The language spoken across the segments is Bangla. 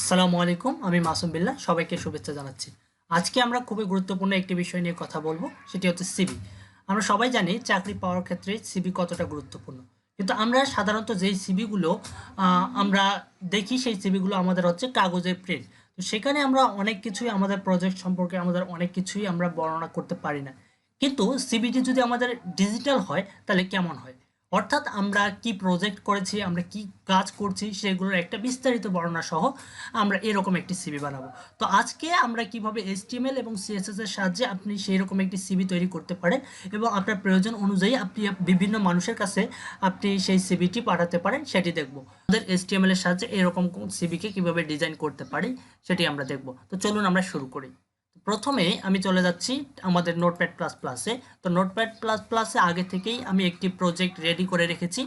আসসালামু আলাইকুম, আমি মাসুম বিল্লাহ। সবাইকে শুভেচ্ছা জানাচ্ছি। আজকে আমরা খুবই গুরুত্বপূর্ণ একটি বিষয় নিয়ে কথা বলবো, সেটি হচ্ছে সিভি। আমরা সবাই জানি চাকরি পাওয়ার ক্ষেত্রে সিভি কতটা গুরুত্বপূর্ণ, কিন্তু আমরা সাধারণত যেই সিভিগুলো আমরা দেখি সেই সিভিগুলো আমাদের হচ্ছে কাগজের প্রিন্ট। তো সেখানে আমরা অনেক কিছুই আমাদের প্রজেক্ট সম্পর্কে আমাদের অনেক কিছুই আমরা বর্ণনা করতে পারি না। কিন্তু সিভিটি যদি আমাদের ডিজিটাল হয় তাহলে কেমন হয়, অর্থাৎ আমরা কি প্রজেক্ট করেছি, আমরা কি কাজ করছি সেগুলোর একটা বিস্তারিত বর্ণনা সহ আমরা এরকম একটি সিভি বানাবো। তো আজকে আমরা কিভাবে এইচটিএমএল এবং সিএসএস এর সাহায্যে আপনি সেই রকম একটি সিভি তৈরি করতে পারেন এবং আপনার প্রয়োজন অনুযায়ী আপনি বিভিন্ন মানুষের কাছে আপনি সেই সিভিটি পাঠাতে পারেন সেটি দেখব। আমাদের এইচটিএমএল এর সাহায্যে এরকম সিভিকে কিভাবে ডিজাইন করতে পারি সেটি আমরা দেখব। তো চলুন আমরা শুরু করি। প্রথমে আমি চলে যাচ্ছি আমাদের নোটপ্যাড প্লাস প্লাসে। তো নোটপ্যাড প্লাস প্লাসে আগে থেকেই আমি একটি প্রজেক্ট রেডি করে রেখেছি,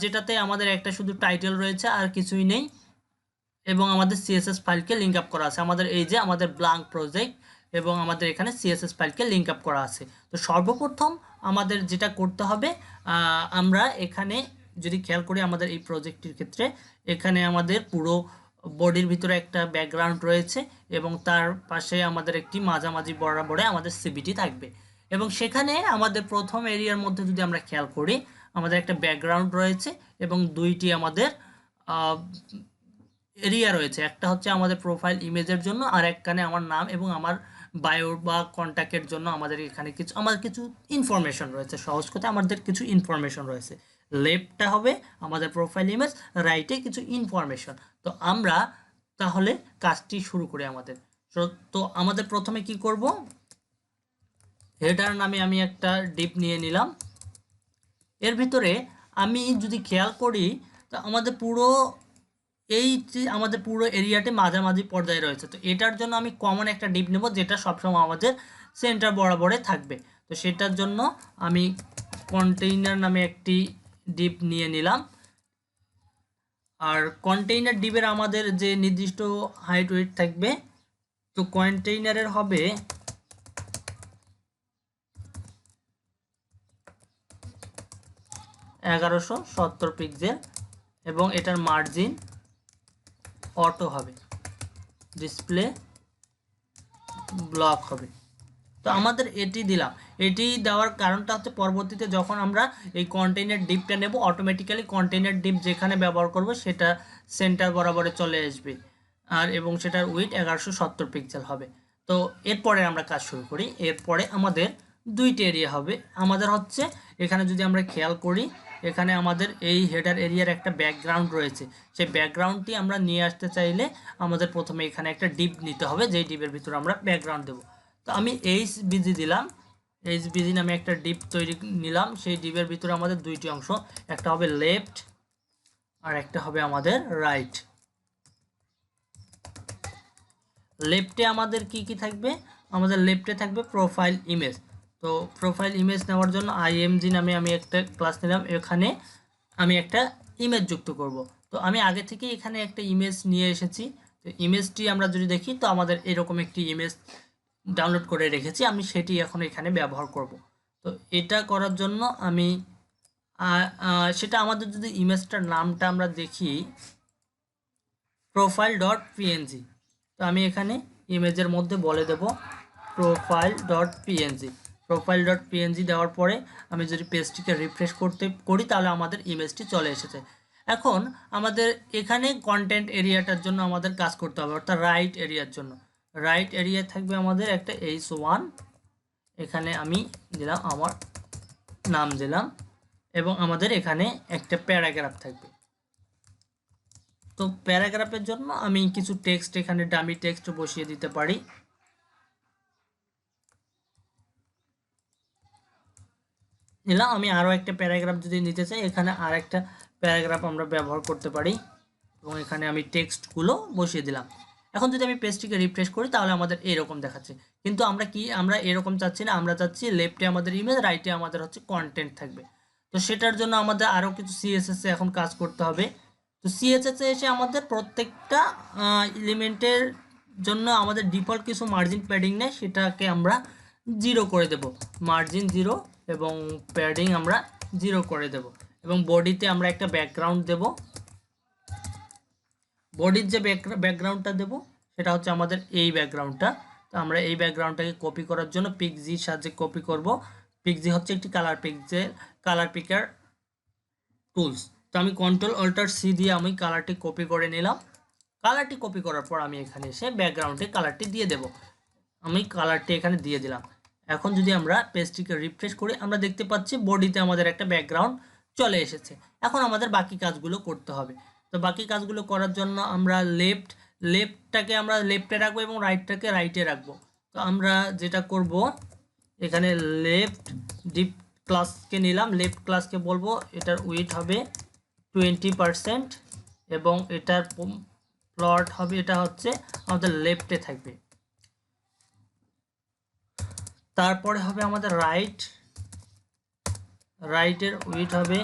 যেটাতে আমাদের একটা শুধু টাইটেল রয়েছে আর কিছুই নেই, এবং আমাদের সিএসএস ফাইলকে লিঙ্ক আপ করা আছে। আমাদের এই যে আমাদের ব্ল্যাঙ্ক প্রজেক্ট এবং আমাদের এখানে সিএসএস ফাইলকে লিঙ্ক আপ করা আছে। তো সর্বপ্রথম আমাদের যেটা করতে হবে, আমরা এখানে যদি খেয়াল করি আমাদের এই প্রজেক্টটির ক্ষেত্রে এখানে আমাদের পুরো বডির ভিতরে একটা ব্যাকগ্রাউন্ড রয়েছে এবং তার পাশে আমাদের একটি মাঝামাঝি বরাবরে আমাদের সিবিটি থাকবে। এবং সেখানে আমাদের প্রথম এরিয়ার মধ্যে যদি আমরা খেয়াল করি আমাদের একটা ব্যাকগ্রাউন্ড রয়েছে এবং দুইটি আমাদের এরিয়া রয়েছে। একটা হচ্ছে আমাদের প্রোফাইল ইমেজের জন্য, আর একখানে আমার নাম এবং আমার বায়ো বা কন্ট্যাক্টের জন্য আমাদের এখানে কিছু ইনফরমেশন রয়েছে। সহজ কথা, আমাদের কিছু ইনফরমেশন রয়েছে। লেফটটা হবে আমাদের প্রোফাইল ইমেজ, রাইটে কিছু ইনফরমেশন। তো আমরা তাহলে কাজটি শুরু করি আমাদের। তো আমাদের প্রথমে কি করব, হেডার নামে আমি একটা ডিপ নিয়ে নিলাম। এর ভিতরে আমি যদি খেয়াল করি তো আমাদের পুরো আমাদের পুরো এরিয়াতে মাঝামাঝি পর্যায়ে রয়েছে। তো এটার জন্য আমি কমন একটা ডিপ নেব যেটা সবসময় আমাদের সেন্টার বরাবরে থাকবে। তো সেটার জন্য আমি কন্টেইনার নামে একটি ডিপ নিয়ে নিলাম। আর কন্টেইনার ডিপের আমাদের যে নির্দিষ্ট হাইট ওয়েট থাকবে, তো কন্টেইনারের হবে 1170 পিক্সেল এবং এটার মার্জিন অটো হবে, ডিসপ্লে ব্লক হবে। তো আমাদের এটি দিলাম। এটি দেওয়ার কারণটা হচ্ছে পরবর্তীতে যখন আমরা এই কন্টেইনার ডিপটা নেব অটোমেটিক্যালি কন্টেইনার ডিপ যেখানে ব্যবহার করব সেটা সেন্টার বরাবরে চলে আসবে, আর এবং সেটার উইথ 1170 পিক্সেল হবে। তো এরপরে আমরা কাজ শুরু করি। এরপরে আমাদের দুইটি এরিয়া হবে। আমাদের হচ্ছে এখানে যদি আমরা খেয়াল করি এখানে আমাদের এই হেডার এরিয়ার একটা ব্যাকগ্রাউন্ড রয়েছে। সেই ব্যাকগ্রাউন্ডটি আমরা নিয়ে আসতে চাইলে আমাদের প্রথমে এখানে একটা ডিপ নিতে হবে, যেই ডিপের ভিতরে আমরা ব্যাকগ্রাউন্ড দেবো। তো আমি এইচবিজি দিলাম, এইচবিজি নামে একটা ডিপ তৈরি নিলাম। সেই ডিপের ভিতরে আমাদের দুইটি অংশ, একটা হবে লেফট আর একটা হবে আমাদের রাইট। লেফটে আমাদের কি কি থাকবে, আমাদের লেফটে থাকবে প্রোফাইল ইমেজ। তো প্রোফাইল ইমেজ নেওয়ার জন্য আইএমজি নামে আমি একটা ক্লাস নিলাম। এখানে আমি একটা ইমেজ যুক্ত করব। তো আমি আগে থেকে এখানে একটা ইমেজ নিয়ে এসেছি। তো ইমেজটি আমরা যদি দেখি তো আমাদের এরকম একটি ইমেজ ডাউনলোড করে রেখেছি, আমি সেটি এখন এখানে ব্যবহার করব। তো এটা করার জন্য আমি সেটা আমাদের যদি ইমেজটার নামটা আমরা দেখি প্রোফাইল ডট পিএনজি। তো আমি এখানে ইমেজের মধ্যে বলে দেব profile dot PNG. Profile dot PNG দেওয়ার পরে আমি যদি পেজটিকে রিফ্রেশ করি তাহলে আমাদের ইমেজটি চলে এসেছে। এখন আমাদের এখানে কন্টেন্ট এরিয়াটার জন্য আমাদের কাজ করতে হবে, অর্থাৎ রাইট এরিয়ার জন্য। রাইট এরিয়ায় থাকবে আমাদের একটা H1, এখানে আমি দিলাম আমার নাম দিলাম, এবং আমাদের এখানে একটা প্যারাগ্রাফ থাকবে। তো প্যারাগ্রাফের জন্য আমি কিছু টেক্সট এখানে ডামি টেক্সট বসিয়ে দিতে পারি। নিলাম। আমি আরও একটা প্যারাগ্রাফ যদি নিতে চাই এখানে আর একটা প্যারাগ্রাফ আমরা ব্যবহার করতে পারি এবং এখানে আমি টেক্সটগুলো বসিয়ে দিলাম। এখন যদি আমি পেজটিকে রিফ্রেশ করি তাহলে আমাদের এরকম দেখাচ্ছে, কিন্তু আমরা এরকম চাচ্ছি না। আমরা চাচ্ছি লেফটে আমাদের ইমেজ, রাইটে আমাদের হচ্ছে কন্টেন্ট থাকবে। তো সেটার জন্য আমাদের আরও কিছু সিএসএস এ এখন কাজ করতে হবে। তো সিএসএস এ এসে আমাদের প্রত্যেকটা এলিমেন্টের জন্য আমাদের ডিফল্ট কিছু মার্জিন প্যাডিং নেই, সেটাকে আমরা 0 করে দেব, মার্জিন 0 এবং প্যাডিং আমরা 0 করে দেব। এবং বডিতে আমরা একটা ব্যাকগ্রাউন্ড দেব। বডির যে ব্যাকগ্রাউন্ডটা দেব সেটা হচ্ছে আমাদের এই ব্যাকগ্রাউন্ডটা। তো আমরা এই ব্যাকগ্রাউন্ডটাকে কপি করার জন্য পিক্সির সাহায্যে কপি করব। পিক্সি হচ্ছে একটি কালার পিকার টুলস। তো আমি কন্ট্রোল অল্টার সি দিয়ে আমি কালারটি কপি করে নিলাম। কালারটি কপি করার পর আমি এখানে এসে ব্যাকগ্রাউন্ডে কালারটি দিয়ে দেব। আমি কালারটি এখানে দিয়ে দিলাম। এখন যদি আমরা পেজটিকে রিফ্রেশ করি আমরা দেখতে পাচ্ছি বডিতে আমাদের একটা ব্যাকগ্রাউন্ড চলে এসেছে। এখন আমাদের বাকি কাজগুলো করতে হবে। তো বাকি কাজগুলো করার জন্য আমরা লেফটটাকে আমরা লেফটে রাখবো এবং রাইটটাকে রাইটে রাখবো। তো আমরা যেটা করব এখানে লেফট ডিপ ক্লাসকে নিলাম। লেফট ক্লাসকে বলবো এটার উইডথ হবে 20% এবং এটার প্লট হবে, এটা হচ্ছে আমাদের লেফটে থাকবে। তারপরে হবে আমাদের রাইটের উইডথ হবে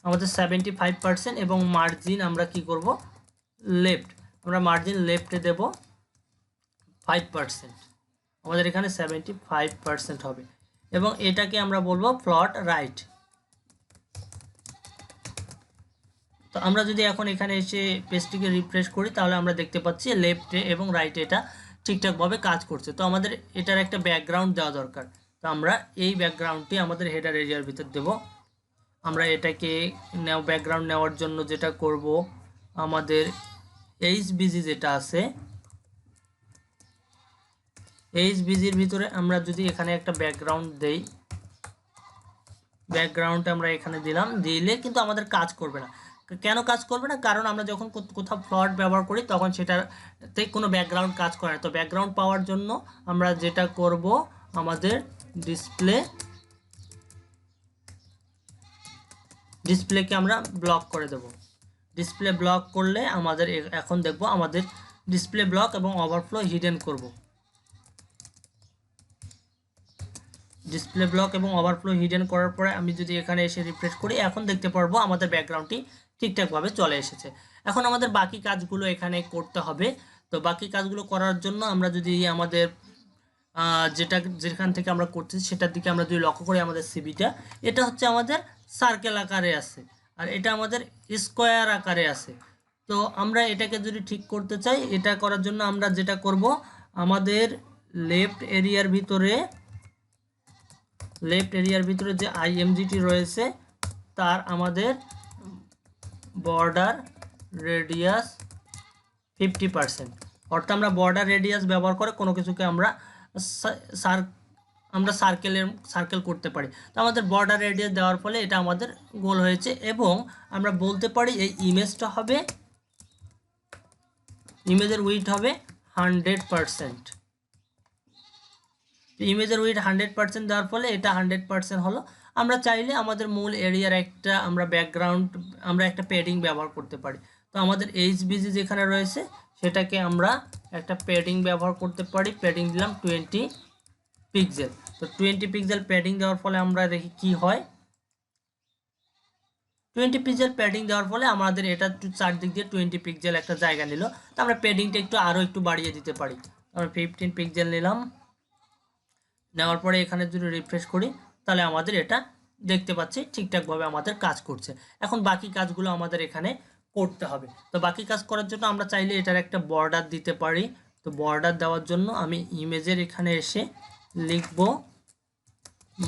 আমাদের 75% এবং মার্জিন আমরা কি করব লেফট, আমরা মার্জিন লেফটে দেব 5%। আমাদের এখানে 75% হবে এবং এটাকে আমরা বলবো প্লট রাইট। তো আমরা যদি এখন এখানে এসে পেজটিকে রিফ্রেশ করি তাহলে আমরা দেখতে পাচ্ছি লেফটে এবং রাইটে এটা ঠিকঠাকভাবে কাজ করছে। তো আমাদের এটার একটা ব্যাকগ্রাউন্ড দেওয়া দরকার। তো আমরা এই ব্যাকগ্রাউন্ডটি আমাদের হেডার এরিয়ার ভিতর দেব। আমরা এটাকে ব্যাকগ্রাউন্ড নেওয়ার জন্য যেটা করব আমাদের এইচবিজি যেটা আছে এইচবিজির ভিতরে আমরা যদি এখানে একটা ব্যাকগ্রাউন্ড দেই, ব্যাকগ্রাউন্ড আমরা এখানে দিলাম, দিলে কিন্তু আমাদের কাজ করবে না। কেন কাজ করবে না? কারণ আমরা যখন কোথাও প্লট ব্যবহার করি তখন সেটাতে কোনো ব্যাকগ্রাউন্ড কাজ করে না। তো ব্যাকগ্রাউন্ড পাওয়ার জন্য আমরা যেটা করব আমাদের ডিসপ্লেকে আমরা ব্লক করে দেব। ডিসপ্লে ব্লক করলে আমাদের এখন দেখব আমাদের ডিসপ্লে ব্লক এবং ওভারফ্লো হিডেন করব। ডিসপ্লে ব্লক এবং ওভারফ্লো হিডেন করার পরে আমি যদি এখানে এসে রিফ্রেশ করি এখন দেখতে পারবো আমাদের ব্যাকগ্রাউন্ডটি ঠিকঠাকভাবে চলে এসেছে। এখন আমাদের বাকি কাজগুলো এখানে করতে হবে। তো বাকি কাজগুলো করার জন্য আমরা যদি আমাদের যেখান থেকে আমরা করতেছি সেটার দিকে আমরা যদি লক্ষ্য করি আমাদের সিবিটা এটা হচ্ছে আমাদের সার্কেল আকারে আছে আর এটা আমাদের স্কোয়ার আকারে আছে। তো আমরা এটাকে যদি ঠিক করতে চাই এটা করার জন্য আমরা যেটা করব আমাদের লেফট এরিয়ার ভিতরে যে আইএমজিটি রয়েছে তার আমাদের বর্ডার রেডিয়াস 50%, অর্থাৎ আমরা বর্ডার রেডিয়াস ব্যবহার করে কোনো কিছুকে আমরা সার্কেল করতে পারি। তো আমাদের বর্ডার রেডিয়াস দেওয়ার ফলে এটা আমাদের গোল হয়েছে এবং আমরা বলতে পারি এই ইমেজের উইডথ হবে 100%। ইমেজের উইডথ 100% দেওয়ার ফলে এটা 100% হলো। আমরা চাইলে আমাদের মূল এরিয়ার আমরা একটা প্যাডিং ব্যবহার করতে পারি। তো আমাদের এইচবিজি যেখানে রয়েছে সেটাকে আমরা একটা প্যাডিং ব্যবহার করতে পারি। প্যাডিং দিলাম 20 পিক্সেল। তো 20 পিক্সেল প্যাডিং দেওয়ার ফলে আমরা দেখি কি হয়। 20 পিক্সেল প্যাডিং দেওয়ার ফলে আমাদের এটা চারদিক দিয়ে 20 পিক্সেল একটা জায়গা নিল। তো আমরা প্যাডিংটা আরও একটু বাড়িয়ে দিতে পারি। আমরা 15 পিক্সেল নিলাম, নেওয়ার পরে এখানে যদি রিফ্রেশ করি তাহলে আমাদের এটা দেখতে পাচ্ছি ঠিকঠাকভাবে আমাদের কাজ করছে। এখন বাকি কাজগুলো আমাদের এখানে করতে হবে। তো বাকি কাজ করার জন্য আমরা চাইলে এটার একটা বর্ডার দিতে পারি। তো বর্ডার দেওয়ার জন্য আমি ইমেজের এখানে এসে লিখব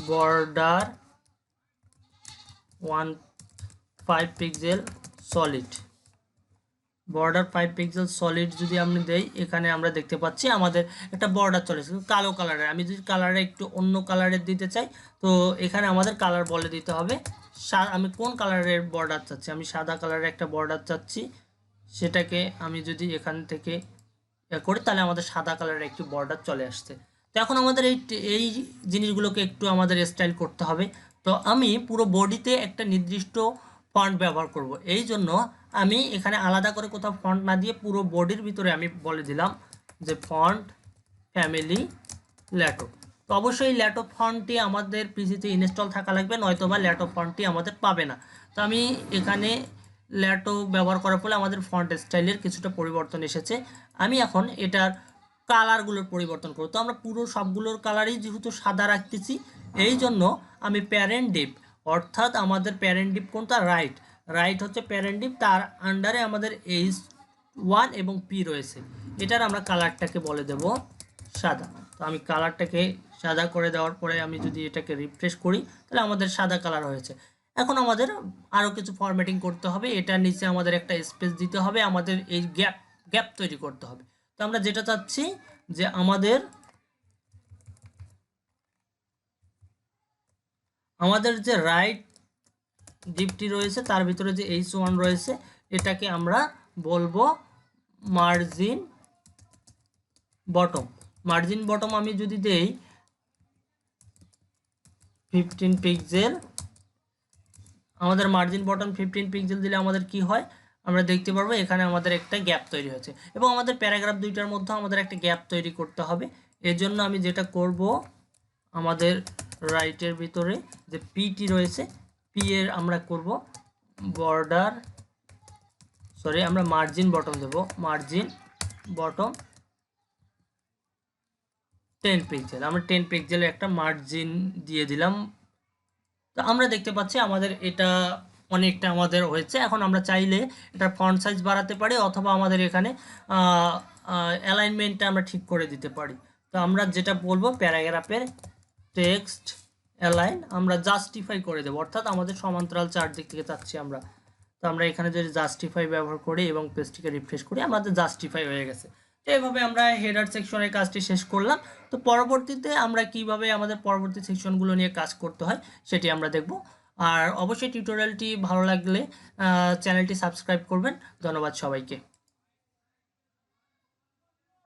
border 5 pixel solid. Border 5 pixel solid যদি আমি দেই এখানে আমরা দেখতে পাচ্ছি আমাদের একটা বর্ডার চলে এসেছে কালো কালারের। আমি যদি কালারে একটু অন্য কালারের দিতে চাই তো এখানে আমাদের কালার বলে দিতে হবে আমি কোন কালারের বর্ডার চাচ্ছি। আমি সাদা কালারের একটা বর্ডার চাচ্ছি, সেটাকে আমি যদি এখান থেকে করি তাহলে আমাদের সাদা কালারের একটি বর্ডার চলে আসছে। তো এখন আমাদের এই জিনিসগুলোকে একটু আমাদের স্টাইল করতে হবে। তো আমি পুরো বডিতে একটা নির্দিষ্ট ফন্ট ব্যবহার করব। এই জন্য আমি এখানে আলাদা করে কোথাও ফন্ট না দিয়ে পুরো বডির ভিতরে আমি বলে দিলাম যে ফন্ট ফ্যামিলি ল্যাটো। তো অবশ্যই ল্যাটো ফন্টটি আমাদের পিসিতে ইনস্টল থাকা লাগবে, নয়তোবা ল্যাটো ফন্টটি আমাদের পাবে না। তো আমি এখানে ল্যাটো ব্যবহার করার ফলে আমাদের ফন্ট স্টাইলের কিছুটা পরিবর্তন এসেছে। আমি এখন এটার কালারগুলোর পরিবর্তন করব। তো আমরা পুরো সবগুলোর কালারই যেহেতু সাদা রাখতেছি এই জন্য আমি প্যারেন্ট ডিপ, অর্থাৎ আমাদের প্যারেন্ট ডিপ কোনটা রাইট হচ্ছে প্যারেন্ট ডিপ, তার আন্ডারে আমাদের ওয়ান এবং পি রয়েছে, এটার আমরা কালারটাকে বলে দেব সাদা। তো আমি কালারটাকে সাদা করে দেওয়ার পরে আমি যদি এটাকে রিফ্রেশ করি তাহলে আমাদের সাদা কালার হয়েছে। এখন আমাদের আরও কিছু ফরম্যাটিং করতে হবে, এটার নিচে আমাদের একটা স্পেস দিতে হবে, আমাদের এই গ্যাপ তৈরি করতে হবে। তো আমরা যেটা চাচ্ছি যে আমাদের যে রাইট ডিপটি রয়েছে তার ভিতরে যে H1 রয়েছে এটাকে আমরা বলবো মার্জিন বটম। মার্জিন বটম আমি যদি দেই 15 পিক্সেল, আমাদের মার্জিন বটম 15 পিক্সেল দিলে আমাদের কি হয় আমরা দেখতে পারবো এখানে আমাদের একটা গ্যাপ তৈরি হয়েছে, এবং আমাদের প্যারাগ্রাফ দুইটার মধ্যে আমাদের একটা গ্যাপ তৈরি করতে হবে। এর জন্য আমি যেটা করব, আমাদের রাইটের ভিতরে যে পিটি রয়েছে পি এর আমরা করব বর্ডার, সরি আমরা মার্জিন বটম দেব, মার্জিন বটম 10 পিক্সেল, আমরা 10 পিক্সেলের একটা মার্জিন দিয়ে দিলাম। তো আমরা দেখতে পাচ্ছি আমাদের এটা অনেকটা আমাদের হয়েছে। এখন আমরা চাইলে এটার ফন্ট সাইজ বাড়াতে পারি অথবা আমাদের এখানে অ্যালাইনমেন্টটা আমরা ঠিক করে দিতে পারি। তো আমরা যেটা বলবো প্যারাগ্রাফের টেক্সট অ্যালাইন আমরা জাস্টিফাই করে দেবো, অর্থাৎ আমাদের সমান্তরাল চারদিক থেকে চাচ্ছি আমরা। তো আমরা এখানে যদি জাস্টিফাই ব্যবহার করি এবং পেজটিকে রিফ্রেশ করি আমাদের জাস্টিফাই হয়ে গেছে। তো এভাবে আমরা হেডার সেকশনের কাজটি শেষ করলাম। তো পরবর্তীতে আমরা কিভাবে আমাদের পরবর্তী সেকশনগুলো নিয়ে কাজ করতে হয় সেটি আমরা দেখব। আর অবশ্যই টিউটোরিয়ালটি ভালো লাগলে চ্যানেলটি সাবস্ক্রাইব করবেন। ধন্যবাদ সবাইকে।